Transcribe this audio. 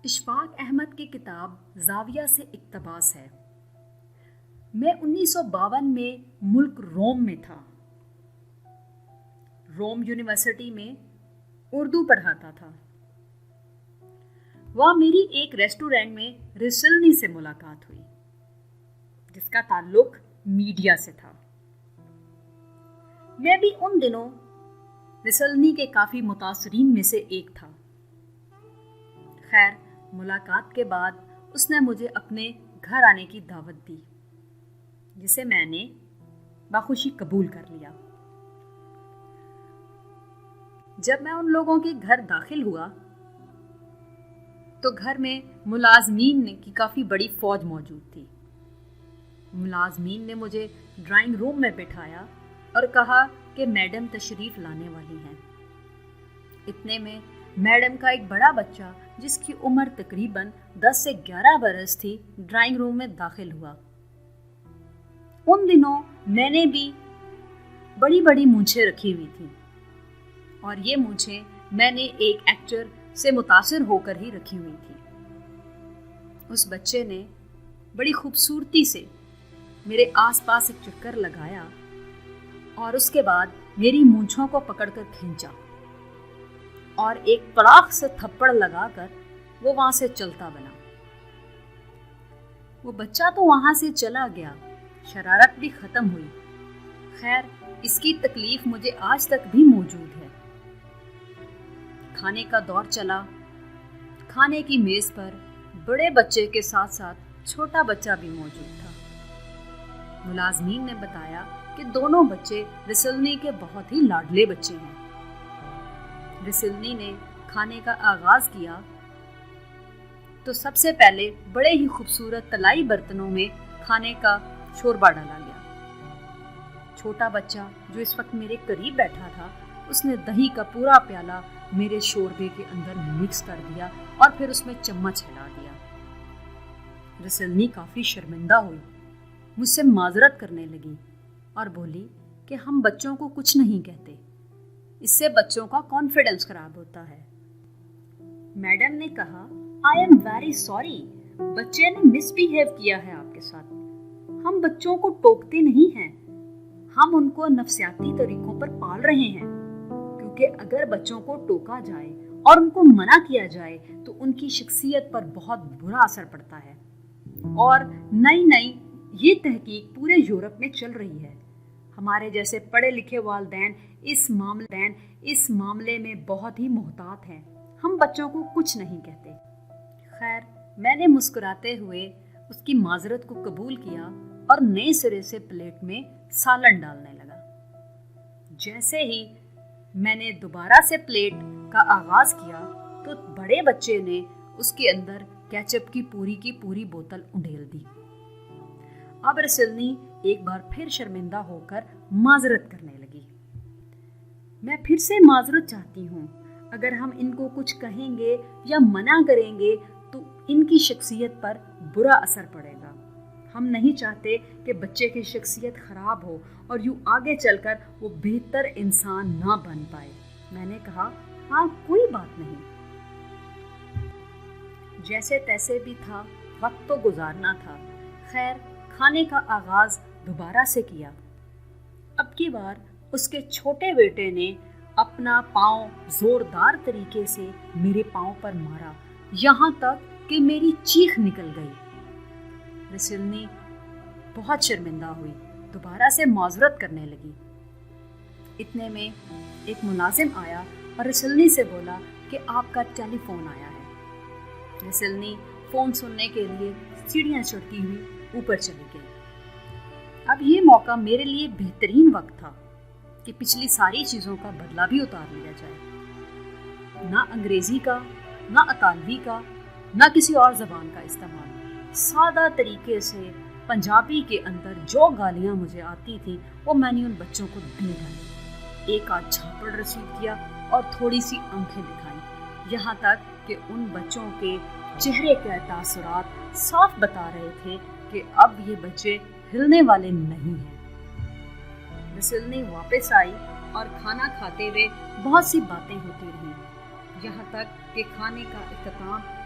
اشفاق احمد کی کتاب زاویہ سے اقتباس ہے۔ میں 1952 میں ملک روم میں تھا۔ روم یونیورسٹی میں اردو پڑھاتا تھا۔ وہاں میری ایک ریسٹورینٹ میں رسلنی سے ملاقات ہوئی، جس کا تعلق میڈیا سے تھا۔ میں بھی ان دنوں رسلنی کے کافی متاثرین میں سے ایک تھا۔ خیر، ملاقات کے بعد اس نے مجھے اپنے گھر آنے کی دعوت دی، جسے میں نے بخوشی قبول کر لیا۔ جب میں ان لوگوں کے گھر داخل ہوا تو گھر میں ملازمین کی کافی بڑی فوج موجود تھی۔ ملازمین نے مجھے ڈرائنگ روم میں بٹھایا اور کہا کہ میڈم تشریف لانے والی ہیں۔ اتنے میں میڈم کا ایک بڑا بچہ، جس کی عمر تقریباً 10 سے 11 برس تھی، ڈرائنگ روم میں داخل ہوا۔ ان دنوں میں نے بھی بڑی بڑی مونچھیں رکھی ہوئی تھی، اور یہ مونچھیں میں نے ایک ایکٹر سے متاثر ہو کر ہی رکھی ہوئی تھی۔ اس بچے نے بڑی خوبصورتی سے میرے آس پاس ایک چکر لگایا اور اس کے بعد میری مونچھوں کو پکڑ کر کھینچا اور ایک پڑاخ سے تھپڑ لگا کر وہ وہاں سے چلتا بنا۔ وہ بچہ تو وہاں سے چلا گیا، شرارت بھی ختم ہوئی۔ خیر، اس کی تکلیف مجھے آج تک بھی موجود ہے۔ کھانے کا دور چلا۔ کھانے کی میز پر بڑے بچے کے ساتھ ساتھ چھوٹا بچہ بھی موجود تھا۔ ملازمین نے بتایا کہ دونوں بچے رسلنی کے بہت ہی لاڈلے بچے ہیں۔ رسلنی نے کھانے کا آغاز کیا تو سب سے پہلے بڑے ہی خوبصورت طلائی برتنوں میں کھانے کا شوربہ ڈالا گیا۔ چھوٹا بچہ جو اس وقت میرے قریب بیٹھا تھا، اس نے دہی کا پورا پیالہ میرے شوربے کے اندر مکس کر دیا اور پھر اس میں چمچ ہلا دیا۔ رسلنی کافی شرمندہ ہوئی، مجھ سے معذرت کرنے لگی اور بولی کہ ہم بچوں کو کچھ نہیں کہتے، اس سے بچوں کا کانفیڈنس خراب ہوتا ہے۔ میڈم نے کہا، آئی ایم ویری سوری، بچے نے مس بیہیو کیا ہے آپ کے ساتھ۔ ہم بچوں کو ٹوکتے نہیں ہیں، ہم ان کو نفسیاتی طریقوں پر پال رہے ہیں، کیونکہ اگر بچوں کو ٹوکا جائے اور ان کو منع کیا جائے تو ان کی شخصیت پر بہت برا اثر پڑتا ہے۔ اور نئی یہ تحقیق پورے یورپ میں چل رہی ہے۔ ہمارے جیسے پڑھے لکھے والدین اس معاملے میں بہت ہی محتاط ہیں۔ ہم بچوں کو کچھ نہیں کہتے۔ خیر، میں نے مسکراتے ہوئے اس کی معذرت کو قبول کیا اور نئے سرے سے پلیٹ میں سالن ڈالنے لگا۔ جیسے ہی میں نے دوبارہ سے پلیٹ کا آغاز کیا تو بڑے بچے نے اس کے اندر کیچپ کی پوری بوتل انڈیل دی۔ اب رسلنی ایک بار پھر شرمندہ ہو کر معذرت کرنے لگی۔ میں پھر سے معذرت چاہتی ہوں، اگر ہم ان کو کچھ کہیں گے یا منع کریں گے تو ان کی شخصیت پر برا اثر پڑے گا۔ ہم نہیں چاہتے کہ بچے کی شخصیت خراب ہو اور یوں آگے چل کر وہ بہتر انسان نہ بن پائے۔ میں نے کہا، ہاں کوئی بات نہیں۔ جیسے تیسے بھی تھا، وقت تو گزارنا تھا۔ خیر، کھانے کا آغاز دوبارہ سے کیا۔ اب کی بار اس کے چھوٹے بیٹے نے اپنا پاؤں زوردار طریقے سے میرے پاؤں پر مارا، یہاں تک کہ میری چیخ نکل گئی۔ رسلنی بہت شرمندہ ہوئی، دوبارہ سے معذرت کرنے لگی۔ اتنے میں ایک ملازم آیا اور رسلنی سے بولا کہ آپ کا ٹیلی فون آیا ہے۔ رسلنی فون سننے کے لیے سیڑھیاں چڑھتی ہوئی اوپر چلی گئی۔ اب یہ موقع میرے لیے بہترین وقت تھا کہ پچھلی ساری چیزوں کا بدلہ بھی اتار لیا جائے۔ نہ انگریزی کا، نہ اطالوی کا، نہ کسی اور زبان کا استعمال، سادہ طریقے سے پنجابی کے اندر جو گالیاں مجھے آتی تھیں وہ میں نے ان بچوں کو دے ڈالی۔ ایک آدھ جھاپڑ رسید کیا اور تھوڑی سی آنکھیں دکھائیں، یہاں تک کہ ان بچوں کے چہرے کے تاثرات صاف بتا رہے تھے کہ اب یہ بچے ہلنے والے نہیں ہیں۔ رسلنی واپس آئی اور کھانا کھاتے ہوئے بہت سی باتیں ہوتی رہیں، یہاں تک کہ کھانے کا اختتام